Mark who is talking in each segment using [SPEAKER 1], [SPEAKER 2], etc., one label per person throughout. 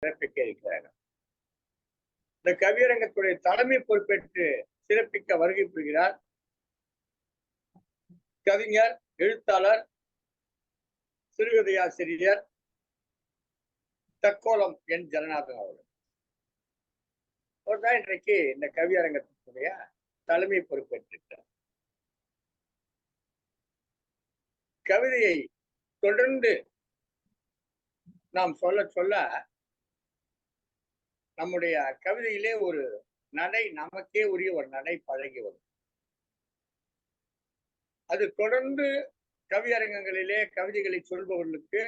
[SPEAKER 1] சிறப்பிக்க இருக்கிறார்கள். இந்த கவியரங்கத்துடைய தலைமை பொறுப்பேற்று சிறப்பிக்க வருகை புரிகிறார் கவிஞர், எழுத்தாளர், சிறுகதையாசிரியர் தக்கோலம் என் ஜனநாதன் அவர்கள். அவர்தான் இன்றைக்கு இந்த கவியரங்கத்தினுடைய தலைமை பொறுப்பேற்றிருக்கிறார். கவிதையை தொடர்ந்து நாம் சொல்ல சொல்ல நம்முடைய கவிதையிலே ஒரு நடை, நமக்கே உரிய ஒரு நடை பழகி வரும். அது தொடர்ந்து கவியரங்கங்களிலே கவிதைகளை சொல்பவர்களுக்கு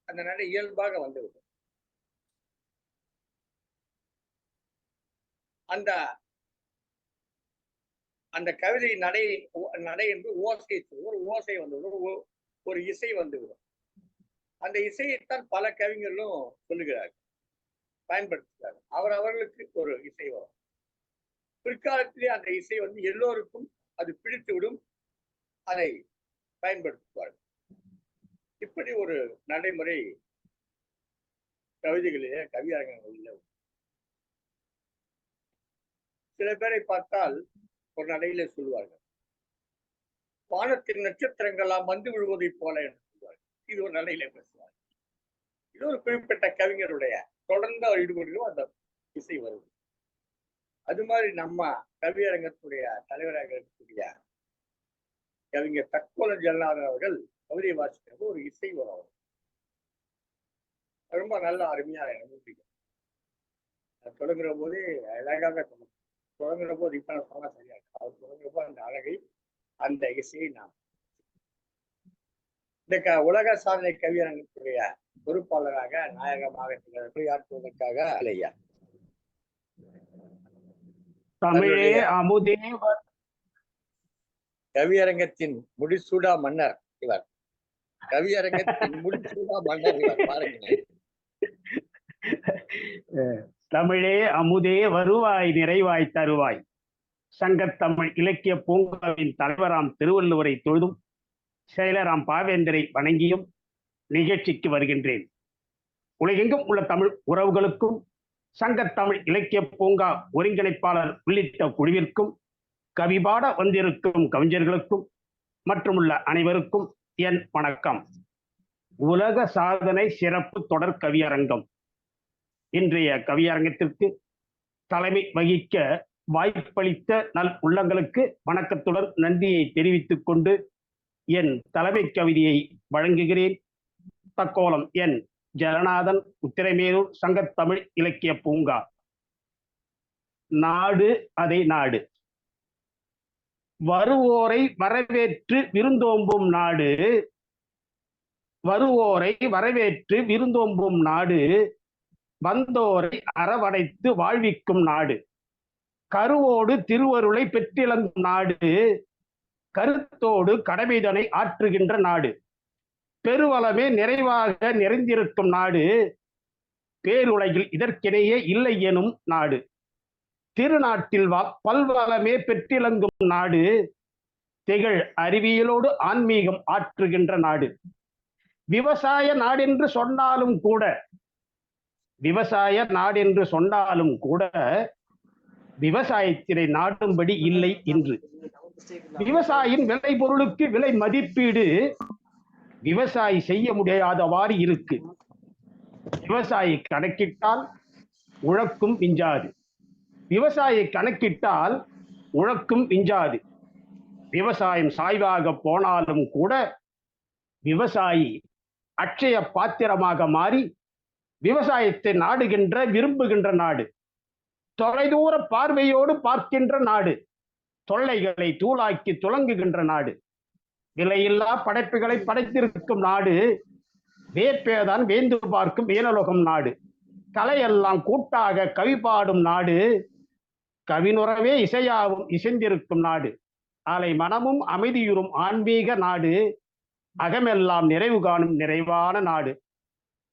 [SPEAKER 1] அந்த நடை இயல்பாக வந்துவிடும். அந்த அந்த கவிதை நடை என்று ஓசை, ஒரு ஓசை வந்துவிடும், ஒரு இசை வந்துவிடும். அந்த இசையைத்தான் பல கவிஞர்களும் சொல்லுகிறார்கள், பயன்படுத்துகிறார்கள். அவர்களுக்கு ஒரு இசை வரும். பிற்காலத்திலே அந்த இசை எல்லோருக்கும் அது பிடித்துவிடும், அதை பயன்படுத்துவார்கள். இப்படி ஒரு நடைமுறை கவிதைகளிலே, கவியரங்கங்களில் சில பேரை பார்த்தால் ஒரு நடையிலே சொல்வார்கள், வானத்தின் நட்சத்திரங்களாம் வந்து விழுவதை போல என்று சொல்வார்கள். இது ஒரு நடையிலே பேசுவார்கள். இது ஒரு குறிப்பிட்ட கவிஞருடைய தொடர்ந்து அவர் ஈடுபடுகிறோம், அந்த இசை வருது. அது மாதிரி நம்ம கவியரங்கத்துடைய தலைவராக இருக்கக்கூடிய கவிஞர் தக்கோலம் ஜனநாதன் அவர்கள் கவிதை வாசிக்கிறது ஒரு இசை வரும். ரொம்ப நல்ல அருமையா எனக்கு தொடங்குற போதே அழகாக தொடங்குற போது இப்ப நான் சொன்னா சரியா இருக்கு. அவர் தொடங்குற போது அந்த அழகை, அந்த இசையை நாம் இந்த உலக சாதனை கவியரங்கத்துடைய பொறுப்பாளராக, நாயகமாக உரையாற்றுவதற்காக அலையா
[SPEAKER 2] தமிழே அமுதே
[SPEAKER 1] கவியரங்கத்தின் முடிசூடா மன்னர் இவர். கவியரங்கத்தின் முடிசூடா மன்னர் இவர். பாருங்க,
[SPEAKER 2] தமிழே அமுதே வருவாய் நிறைவாய் தருவாய். சங்கத்தமிழ் இலக்கிய பூங்காவின் தலைவராம் திருவள்ளுவரை தொழுதும் செயலராம் பாவேந்தரை வணங்கியும் நிகழ்ச்சிக்கு வருகின்றேன். உலகெங்கும் உள்ள தமிழ் உறவுகளுக்கும், சங்கத்தமிழ் இலக்கிய பூங்கா ஒருங்கிணைப்பாளர் உள்ளிட்ட குழுவிற்கும், கவிபாட வந்திருக்கும் கவிஞர்களுக்கும் மற்றும் உள்ள அனைவருக்கும் என் வணக்கம். உலக சாதனை சிறப்பு தொடர் கவியரங்கம். இன்றைய கவியரங்கத்திற்கு தலைமை வகிக்க வாய்ப்பளித்த நல் உள்ளங்களுக்கு வணக்கத்துடன் நன்றியை தெரிவித்துக் கொண்டு என் தலைமை கவிதையை வழங்குகிறேன். தக்கோலம் என் ஜனநாதன், உத்திரமேரூர், சங்கத்தமிழ் இலக்கிய பூங்கா. நாடு அதை நாடு, வருவோரை வரவேற்று விருந்தோம்பும் நாடு, வருவோரை வரவேற்று விருந்தோம்பும் நாடு, வந்தோரை அரவணைத்து வாழ்விக்கும் நாடு, கருவோடு திருவருளை பெற்றிலங்கும் நாடு, கருத்தோடு கடமைதனை ஆற்றுகின்ற நாடு, பெருவளமே நிறைவாக நிறைந்திருக்கும் நாடு, பேருலகில் இதற்கிடையே இல்லை எனும் நாடு, திருநாட்டில் பல்வளமே பெற்றிலங்கும் நாடு, திகழ் அறிவியலோடு ஆன்மீகம் ஆற்றுகின்ற நாடு, விவசாய நாடென்று சொன்னாலும் கூட, விவசாய நாடென்று சொன்னாலும் கூட விவசாயத்தினை நாடும்படி இல்லை இன்று. விவசாயியின் விளை பொருளுக்கு விலை மதிப்பீடு விவசாயி செய்ய முடியாதவாறு இருக்கு. விவசாயி கணக்கிட்டால் உழக்கும் விஞ்சாது, விவசாயி கணக்கிட்டால் உழக்கும் விஞ்சாது. விவசாயம் சாய்வாக போனாலும் கூட விவசாயி அட்சய பாத்திரமாக மாறி விவசாயத்தை நாடுகின்ற, விரும்புகின்ற நாடு, தொலைதூர பார்வையோடு பார்க்கின்ற நாடு, தொல்லைகளை தூளாக்கி துலங்குகின்ற நாடு, விலையில்லா படைப்புகளை படைத்திருக்கும் நாடு, வேப்பேதான் வேந்து பார்க்கும் வேனலோகம் நாடு, கலையெல்லாம் கூட்டாக கவி பாடும் நாடு, கவினுறவே இசையாவும் இசைந்திருக்கும் நாடு, அலை மனமும் அமைதியுறும் ஆன்மீக நாடு, அகமெல்லாம் நிறைவு காணும் நிறைவான நாடு.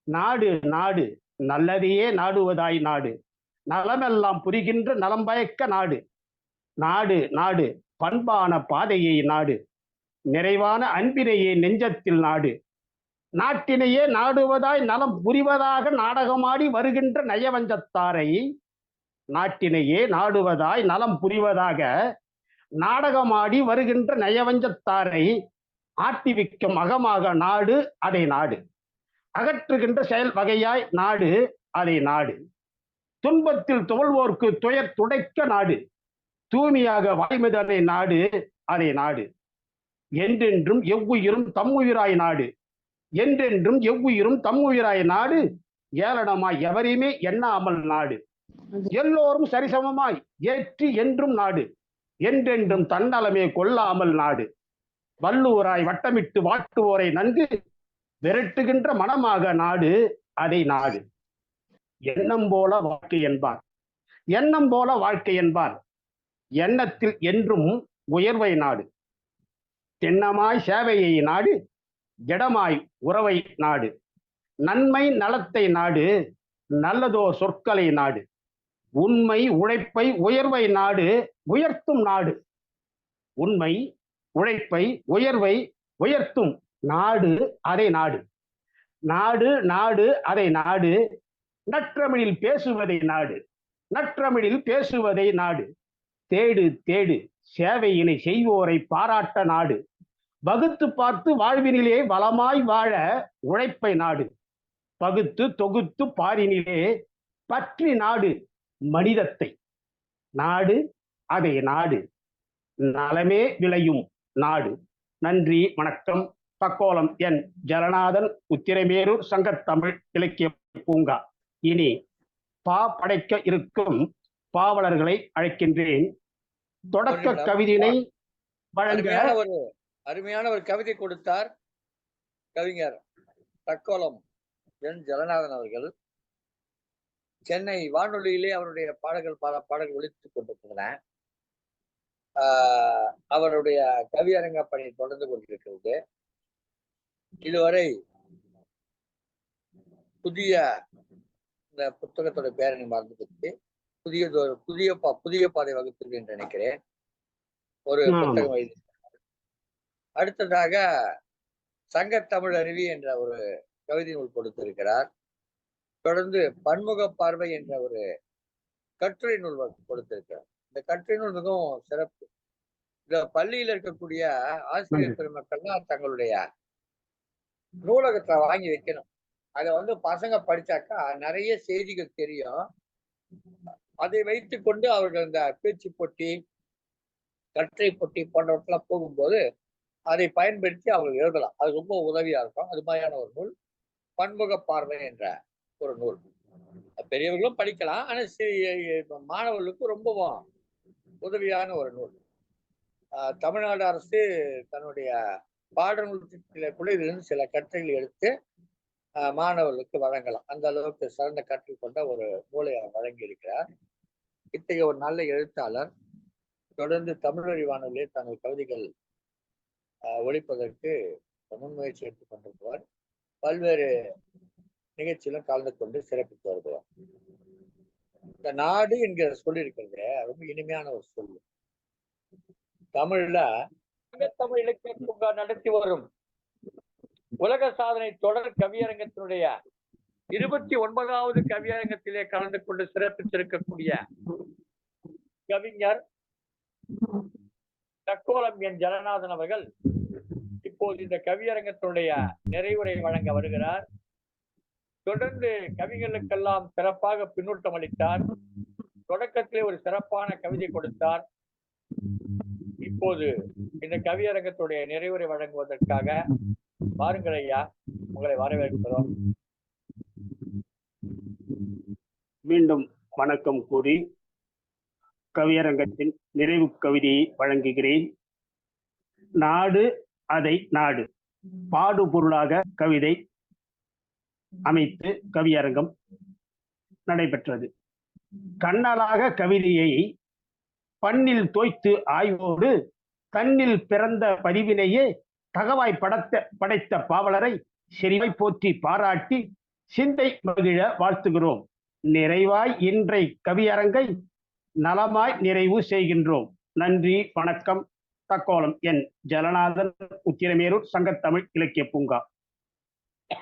[SPEAKER 2] நாடு நாடு நல்லதையே நாடுவதாய் நாடு, நலமெல்லாம் புரிகின்ற நலம் பயக்க நாடு, நாடு நாடு பண்பான பாதையை நாடு, நிறைவான அன்பினையே நெஞ்சத்தில் நாடு, நாட்டினையே நாடுவதாய் நலம் புரிவதாக நாடகமாடி வருகின்ற நயவஞ்சத்தாரை, நாட்டினையே நாடுவதாய் நலம் புரிவதாக நாடகமாடி வருகின்ற நயவஞ்சத்தாரை ஆட்டிவிக்கும் அகமாக நாடு அதை நாடு. அகற்றுகின்ற செயல் வகையாய் நாடு அதை நாடு. துன்பத்தில் துவள்வோர்க்கு துயர் துடைக்க நாடு. தூய்மையாக வாய்மிதனை நாடு அதை நாடு. என்றென்றும் எவ்வுயிரும் தம்முயிராய் நாடு. என்றென்றும் எவ்வுயிரும் தம்முயிராய் நாடு. ஏளனமாய் எவரையுமே எண்ணாமல் நாடு. எல்லோரும் சரிசமமாய் ஏற்றி என்றும் நாடு. என்றென்றும் தன்னலமே கொள்ளாமல் நாடு. வல்லூராய் வட்டமிட்டு வாட்டுவோரை நன்கு விரட்டுகின்ற மனமாக நாடு அதை நாடு. எண்ணம் போல வாழ்க்கை என்பார். எண்ணம் போல வாழ்க்கை என்பார். எண்ணத்தில் என்றும் உயர்வை நாடு. தென்னமாய் சேவையை நாடு. ஜடமாய் உறவை நாடு. நன்மை நலத்தை நாடு. நல்லதோர் சொற்களை நாடு. உண்மை உழைப்பை உயர்வை நாடு. உயர்த்தும் நாடு. உண்மை உழைப்பை உயர்வை உயர்த்தும் நாடு அதை நாடு. நாடு நாடு அதை நாடு. நற்றமிழில் பேசுவதை நாடு. நற்றமிழில் பேசுவதை நாடு. தேடு தேடு சேவையினை செய்வோரை பாராட்ட நாடு. வகுத்து பார்த்து வாழ்வினிலே வளமாய் வாழ உழைப்பை நாடு. பகுத்து தொகுத்து பாரினிலே பற்றி நாடு மனிதத்தை. நாடு அதை நாடு. நலமே விளையும் நாடு. நன்றி, வணக்கம். தக்கோலம் என் ஜலநாதன், உத்திரமேரூர் சங்கத்தமிழ் இலக்கிய பூங்கா. இனி பா படைக்க இருக்கும் பாவலர்களை அழைக்கின்றேன். தொடக்க கவிதையினை வழங்க
[SPEAKER 1] அருமையான ஒரு கவிதை கொடுத்தார் கவிஞர் தக்கோலம் என் ஜலநாதன் அவர்கள். சென்னை வானொலியிலே அவருடைய பாடல்கள் பல பாடல்கள் ஒலித்துக் கொண்டிருக்கின்றன. அவருடைய கவியரங்க பணி தொடர்ந்து கொண்டிருக்கிறது. இதுவரை புதிய இந்த புத்தகத்தோட பேரணி மறந்துட்டு புதிய பாதை வகுப்பு என்று நினைக்கிறேன். ஒரு புத்தகம் எழுதி அடுத்ததாக சங்க தமிழ் அருவி என்ற ஒரு கவிதை நூல் கொடுத்திருக்கிறார். தொடர்ந்து பன்முக பார்வை என்ற ஒரு கட்டுரை நூல் கொடுத்திருக்கிறார். இந்த கட்டுரை நூல் மிகவும் சிறப்பு. இந்த பள்ளியில இருக்கக்கூடிய ஆசிரியர் பெருமக்கள்லாம் தங்களுடைய நூலகத்தை வாங்கி வைக்கணும். அதை பசங்க படிச்சாக்கா நிறைய செய்திகள் தெரியும். அதை வைத்துக் கொண்டு அவர்கள் இந்த பேச்சு போட்டி, கட்டுரை போட்டி போன்றவற்றெல்லாம் போகும்போது அதை பயன்படுத்தி அவர்கள் எழுதலாம். அது ரொம்ப உதவியா இருக்கும். அது மாதிரியான ஒரு நூல் பன்முக பார்வை என்ற ஒரு நூல். பெரியவர்களும் படிக்கலாம். ஆனா மாணவர்களுக்கு ரொம்பவும் உதவியான ஒரு நூல். தமிழ்நாடு அரசு தன்னுடைய பாடநூல் திட்டத்தில இதிலிருந்து சில கட்டுரைகளை எடுத்து மாணவர்களுக்கு வழங்கலாம். அந்த அளவுக்கு சிறந்த கற்று கொண்ட ஒரு நூலை வழங்கி இருக்கிறார். இத்தகைய ஒரு நல்ல எழுத்தாளர். தொடர்ந்து தமிழ் வானொலியிலே தனது கவிதைகள் ஒழிப்பதற்கு முன்முயற்சி எடுத்துக் கொண்டிருக்கிறார். பல்வேறு நிகழ்ச்சியிலும் கலந்து கொண்டு சிறப்பித்து வருகிறார். இந்த நாடு என்கிற சொல்லி இருக்கிறது ரொம்ப இனிமையான ஒரு சொல்லு. தமிழ்ல தமிழ் இலக்கிய பூங்கா நடத்தி வரும் உலக சாதனை தொடர் கவியரங்கத்தினுடைய 29வது கவியரங்கத்திலே கலந்து கொண்டு சிறப்பித்திருக்கக்கூடிய கவிஞர் தக்கோலம் என் ஜலநாதன் அவர்கள் இப்போது இந்த கவியரங்கத்தினுடைய நிறைவுரை வழங்க வருகிறார். தொடர்ந்து கவிகளுக்கெல்லாம் சிறப்பாக பின்னூட்டம் அளித்தார். தொடக்கத்திலே ஒரு சிறப்பான கவிதை கொடுத்தார். இப்போது இந்த கவியரங்கத்துடைய நிறைவுரை வழங்குவதற்காக வாருங்கள் ஐயா, உங்களை வரவேற்கிறோம்.
[SPEAKER 2] மீண்டும் வணக்கம் கூறி கவியரங்கத்தின் நிறைவு கவிதையை வழங்குகிறேன். நாடு அதை நாடு பாடுபொருளாக கவிதை அமைத்து கவியரங்கம் நடைபெற்றது. கண்ணலாக கவிதையை பண்ணில் தோய்த்து ஆய்வோடு கண்ணில் பிறந்த பதிவினையே தகவாய் படைத்த பாவலரை செறிவை போற்றி பாராட்டி சிந்தை மகிழ வாழ்த்துகிறோம். நிறைவாய் இன்றை கவியரங்கை நலமாய் நிறைவு செய்கின்றோம். நன்றி, வணக்கம். தக்கோலம் என் ஜலநாதன், உத்திரமேரூர் சங்கத்தமிழ் இலக்கிய பூங்கா.